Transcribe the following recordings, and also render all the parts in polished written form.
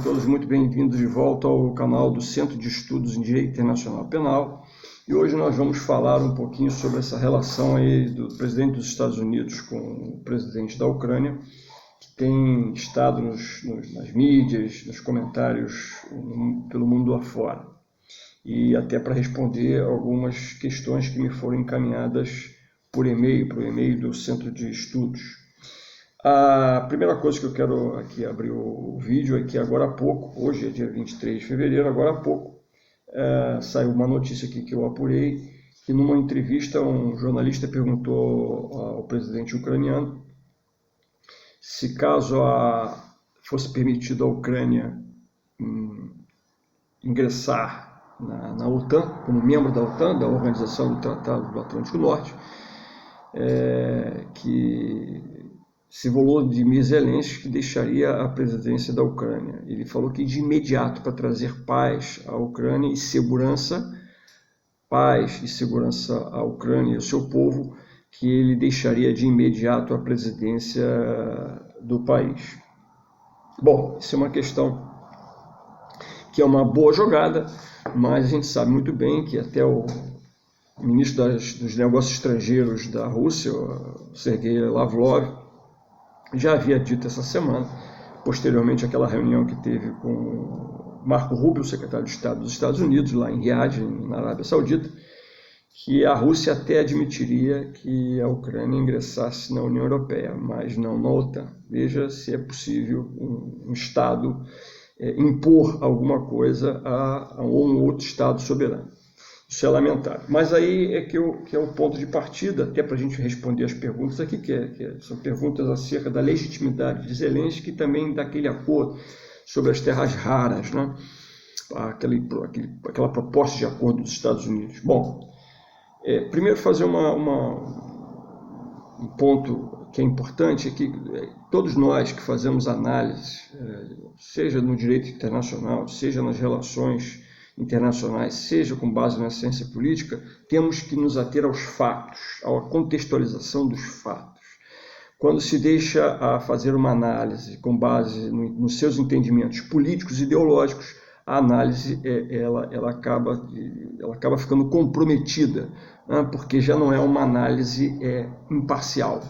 Sejam todos muito bem-vindos de volta ao canal do Centro de Estudos em Direito Internacional Penal. E hoje nós vamos falar um pouquinho sobre essa relação aí do presidente dos Estados Unidos com o presidente da Ucrânia, que tem estado nas mídias, nos comentários pelo mundo afora. E até para responder algumas questões que me foram encaminhadas por e-mail, para o e-mail do Centro de Estudos. A primeira coisa que eu quero aqui abrir o vídeo é que agora há pouco, hoje é dia 23 de fevereiro, agora há pouco, saiu uma notícia aqui que eu apurei, que numa entrevista um jornalista perguntou ao presidente ucraniano se caso fosse permitido à Ucrânia ingressar na OTAN, como membro da OTAN, da Organização do Tratado do Atlântico Norte, que se Volodymyr Zelensky deixaria a presidência da Ucrânia. Ele falou que de imediato, para trazer paz à Ucrânia e segurança, à Ucrânia e ao seu povo, que ele deixaria de imediato a presidência do país. Bom, isso é uma questão que é uma boa jogada, mas a gente sabe muito bem que até o ministro dos Negócios Estrangeiros da Rússia, Sergei Lavrov, já havia dito essa semana, posteriormente àquela reunião que teve com Marco Rubio, secretário de Estado dos Estados Unidos, lá em Riad, na Arábia Saudita, que a Rússia até admitiria que a Ucrânia ingressasse na União Europeia, mas não na OTAN. Veja se é possível um Estado impor alguma coisa a um outro Estado soberano. Isso é lamentável. Mas aí é que é o ponto de partida, até para a gente responder as perguntas aqui, são perguntas acerca da legitimidade de Zelensky e também daquele acordo sobre as terras raras, né? Aquela proposta de acordo dos Estados Unidos. Bom, primeiro fazer um ponto que é importante, é que todos nós que fazemos análise, seja no direito internacional, seja nas relações internacionais, seja com base na ciência política, temos que nos ater aos fatos, à contextualização dos fatos. Quando se deixa a fazer uma análise com base nos seus entendimentos políticos e ideológicos, a análise ela acaba ficando comprometida, né, porque já não é uma análise imparcial.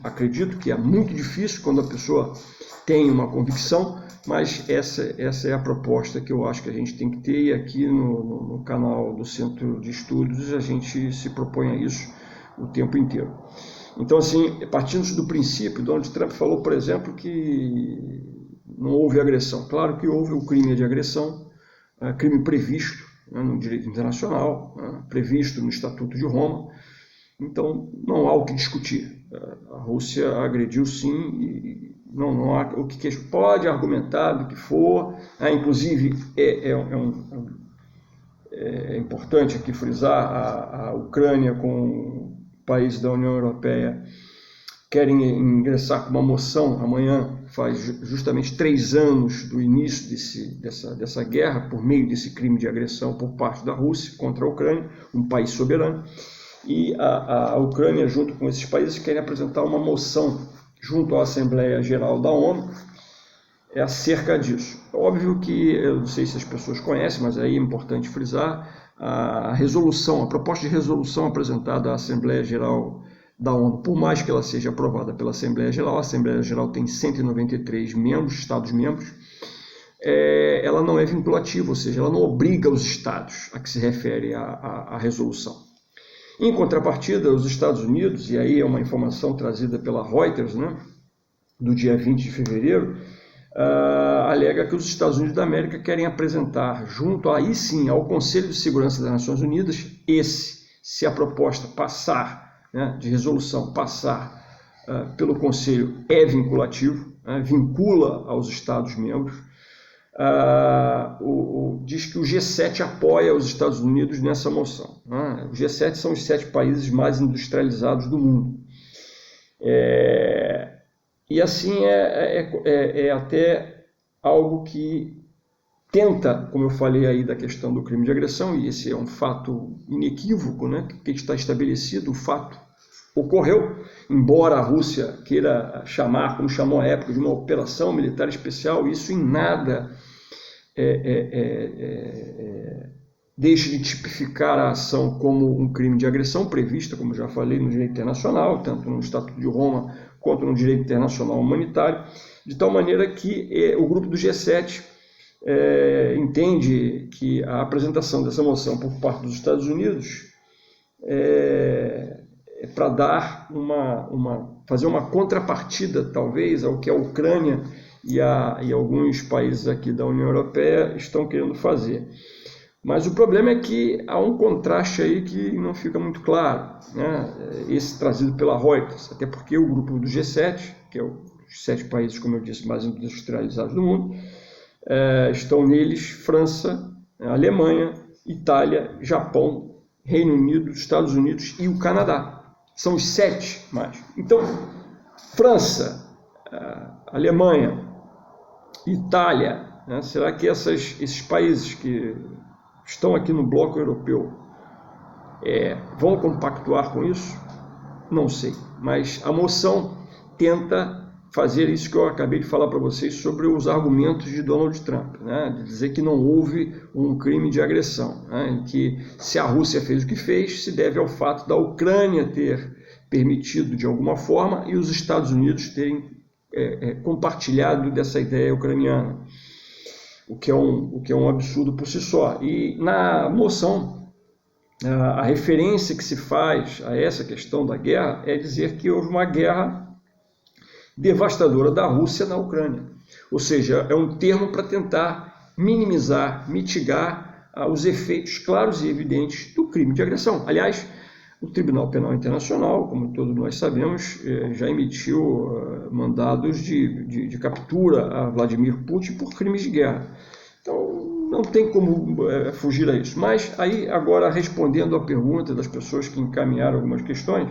Acredito que é muito difícil quando a pessoa tem uma convicção, mas essa é a proposta que eu acho que a gente tem que ter, e aqui no canal do Centro de Estudos a gente se propõe a isso o tempo inteiro. Então, assim, partindo do princípio, Donald Trump falou, por exemplo, que não houve agressão. Claro que houve o crime de agressão, crime previsto, né, no direito internacional, previsto no Estatuto de Roma. Então, não há o que discutir. A Rússia agrediu sim, e não há o que pode argumentar do que for. Inclusive, é importante aqui frisar, a Ucrânia com países da União Europeia querem ingressar com uma moção. Amanhã faz justamente 3 anos do início dessa guerra, por meio desse crime de agressão por parte da Rússia contra a Ucrânia, um país soberano. E a Ucrânia, junto com esses países, querem apresentar uma moção junto à Assembleia Geral da ONU acerca disso. Óbvio que, eu não sei se as pessoas conhecem, mas aí é importante frisar, a proposta de resolução apresentada à Assembleia Geral da ONU, por mais que ela seja aprovada pela Assembleia Geral, a Assembleia Geral tem 193 membros, Estados-membros, ela não é vinculativa, ou seja, ela não obriga os Estados a que se refere à resolução. Em contrapartida, os Estados Unidos, e aí é uma informação trazida pela Reuters, né, do dia 20 de fevereiro, alega que os Estados Unidos da América querem apresentar junto aí sim ao Conselho de Segurança das Nações Unidas, se a proposta passar, né, de resolução passar pelo Conselho, é vinculativo, vincula aos Estados-membros. Diz que o G7 apoia os Estados Unidos nessa moção. O G7 são os 7 países mais industrializados do mundo. E assim é até algo que tenta, como eu falei aí da questão do crime de agressão, e esse é um fato inequívoco, né, que está estabelecido, o fato ocorreu, embora a Rússia queira chamar, como chamou à época, de uma operação militar especial, isso em nada deixa de tipificar a ação como um crime de agressão prevista, como já falei, no direito internacional, tanto no Estatuto de Roma quanto no direito internacional humanitário, de tal maneira que o grupo do G7 entende que a apresentação dessa moção por parte dos Estados Unidos para dar fazer uma contrapartida, talvez, ao que a Ucrânia e alguns países aqui da União Europeia estão querendo fazer. Mas o problema é que há um contraste aí que não fica muito claro, né? Esse trazido pela Reuters, até porque o grupo do G7, que é os 7 países, como eu disse, mais industrializados do mundo, estão neles França, Alemanha, Itália, Japão, Reino Unido, Estados Unidos e o Canadá. São os 7 mais. Então, França, Alemanha, Itália, né? Será que esses países que estão aqui no bloco europeu vão compactuar com isso? Não sei, mas a moção tenta fazer isso que eu acabei de falar para vocês sobre os argumentos de Donald Trump, né? De dizer que não houve um crime de agressão, né? Em que se a Rússia fez o que fez, se deve ao fato da Ucrânia ter permitido de alguma forma e os Estados Unidos terem compartilhado dessa ideia ucraniana, o que é um absurdo por si só. E na moção, a referência que se faz a essa questão da guerra é dizer que houve uma guerra devastadora da Rússia na Ucrânia. Ou seja, é um termo para tentar minimizar, mitigar os efeitos claros e evidentes do crime de agressão. Aliás, o Tribunal Penal Internacional, como todos nós sabemos, já emitiu mandados de captura a Vladimir Putin por crimes de guerra. Então, não tem como fugir a isso. Mas, aí, agora, respondendo à pergunta das pessoas que encaminharam algumas questões,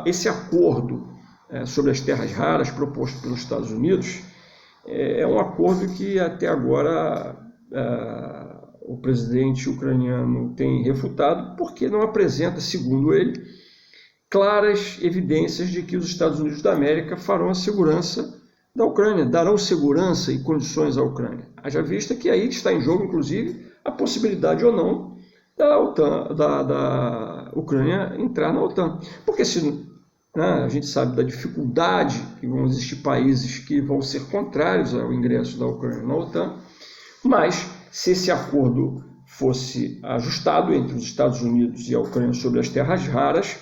esse acordo sobre as terras raras proposto pelos Estados Unidos é um acordo que, até agora, o presidente ucraniano tem refutado, porque não apresenta, segundo ele, claras evidências de que os Estados Unidos da América farão a segurança da Ucrânia, darão segurança e condições à Ucrânia. Haja vista que aí está em jogo, inclusive, a possibilidade ou não da Ucrânia entrar na OTAN. Porque a gente sabe da dificuldade que vão existir países que vão ser contrários ao ingresso da Ucrânia na OTAN, mas se esse acordo fosse ajustado entre os Estados Unidos e a Ucrânia sobre as terras raras,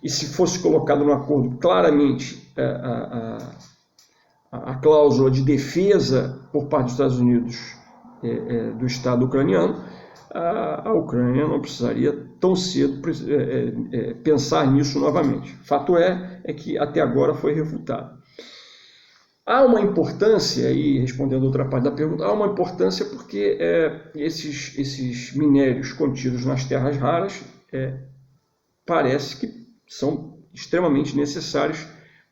e se fosse colocado no acordo claramente a cláusula de defesa por parte dos Estados Unidos do Estado ucraniano, a Ucrânia não precisaria tão cedo pensar nisso novamente. Fato é que até agora foi refutado. Há uma importância, e respondendo a outra parte da pergunta, há uma importância porque esses minérios contidos nas terras raras parece que são extremamente necessários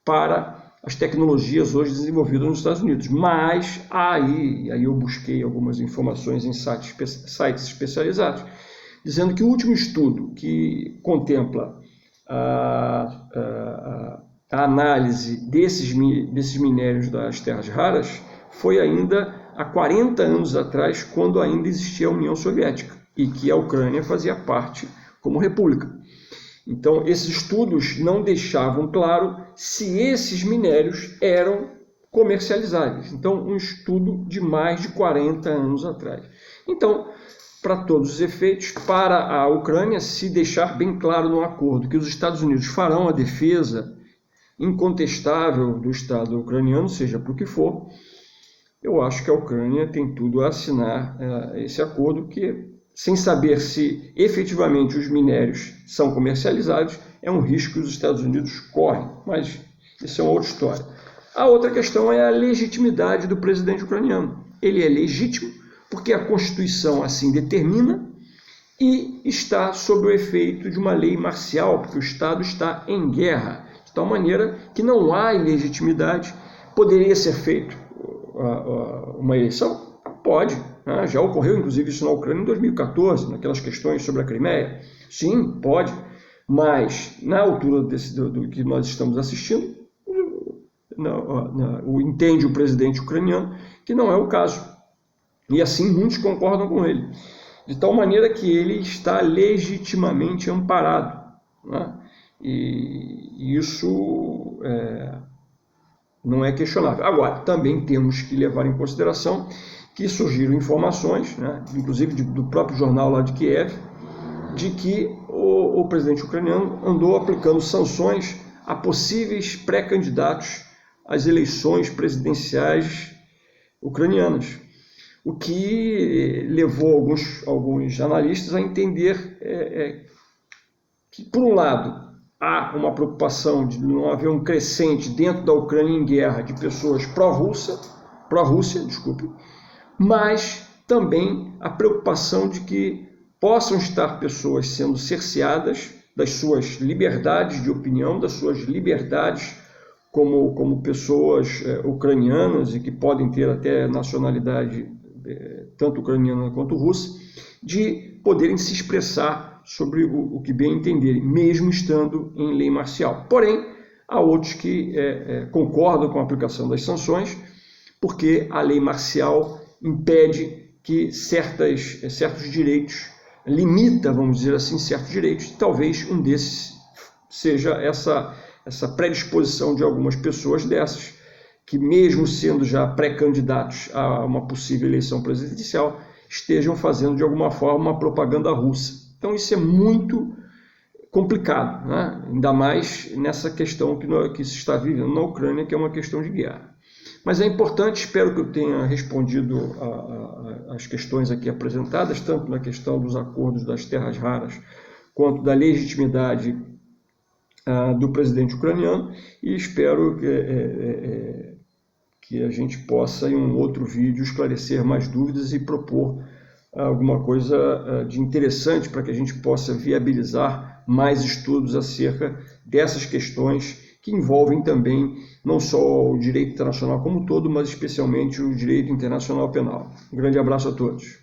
para as tecnologias hoje desenvolvidas nos Estados Unidos. Mas aí eu busquei algumas informações em sites especializados, dizendo que o último estudo que contempla a análise desses minérios das terras raras foi ainda há 40 anos atrás, quando ainda existia a União Soviética e que a Ucrânia fazia parte como república. Então, esses estudos não deixavam claro se esses minérios eram comercializáveis. Então, um estudo de mais de 40 anos atrás. Então, para todos os efeitos, para a Ucrânia, se deixar bem claro no acordo que os Estados Unidos farão a defesa incontestável do Estado ucraniano, seja por que for, eu acho que a Ucrânia tem tudo a assinar esse acordo, que, sem saber se efetivamente os minérios são comercializados, é um risco que os Estados Unidos correm, mas isso é uma outra história. A outra questão é a legitimidade do presidente ucraniano. Ele é legítimo porque a Constituição assim determina e está sob o efeito de uma lei marcial, porque o Estado está em guerra, de tal maneira que não há ilegitimidade. Poderia ser feito uma eleição? Pode. Já ocorreu, inclusive, isso na Ucrânia em 2014, naquelas questões sobre a Crimeia. Sim, pode. Mas, na altura do que nós estamos assistindo, entende o presidente ucraniano que não é o caso. E assim muitos concordam com ele. De tal maneira que ele está legitimamente amparado, né? E isso não é questionável. Agora, também temos que levar em consideração que surgiram informações, né, inclusive do próprio jornal lá de Kiev, de que o presidente ucraniano andou aplicando sanções a possíveis pré-candidatos às eleições presidenciais ucranianas, o que levou alguns analistas a entender que, por um lado, há uma preocupação de não haver um crescente dentro da Ucrânia em guerra de pessoas pró-Rússia, mas também a preocupação de que possam estar pessoas sendo cerceadas das suas liberdades de opinião, das suas liberdades como pessoas ucranianas e que podem ter até nacionalidade tanto ucraniana quanto russa, de poderem se expressar sobre o que bem entenderem, mesmo estando em lei marcial. Porém, há outros que concordam com a aplicação das sanções, porque a lei marcial impede que certos direitos, limita, vamos dizer assim, certos direitos. Talvez um desses seja essa predisposição de algumas pessoas dessas, que mesmo sendo já pré-candidatos a uma possível eleição presidencial, estejam fazendo de alguma forma uma propaganda russa. Então isso é muito complicado, né? Ainda mais nessa questão que se está vivendo na Ucrânia, que é uma questão de guerra. Mas é importante, espero que eu tenha respondido às questões aqui apresentadas, tanto na questão dos acordos das terras raras, quanto da legitimidade do presidente ucraniano, e espero que a gente possa, em um outro vídeo, esclarecer mais dúvidas e propor alguma coisa de interessante para que a gente possa viabilizar mais estudos acerca dessas questões que envolvem também não só o direito internacional como um todo, mas especialmente o direito internacional penal. Um grande abraço a todos.